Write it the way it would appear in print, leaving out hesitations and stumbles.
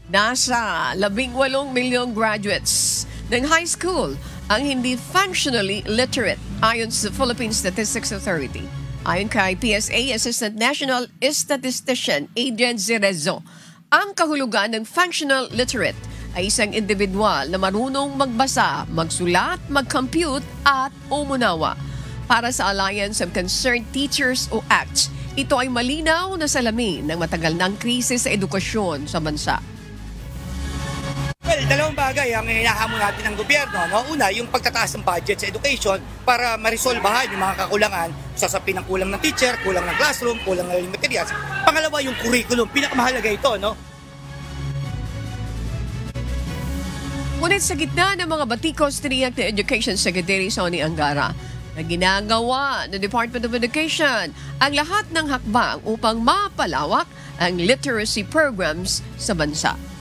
Nasa 18 milyong graduates ng high school ang hindi functionally literate ayon sa Philippine Statistics Authority. Ayon kay PSA Assistant National Statistician Adrian Zerezo, ang kahulugan ng functional literate ay isang individual na marunong magbasa, magsulat, mag-compute at umunawa. Para sa Alliance of Concerned Teachers o ACTS, ito ay malinaw na salamin ng matagal ng krisis sa edukasyon sa bansa. Well, dalawang bagay ang hinahamon natin ng gobyerno. No? Una, yung pagtataas ng budget sa education para marisolbahan yung mga kakulangan, sasapin ng kulang ng teacher, kulang ng classroom, kulang ng materials. Pangalawa, yung curriculum. Pinakamahalaga ito, no? Ngunit sa gitna ng mga batikos, tiniyak na Education Secretary Sonny Angara na ginagawa ng Department of Education ang lahat ng hakbang upang mapalawak ang literacy programs sa bansa.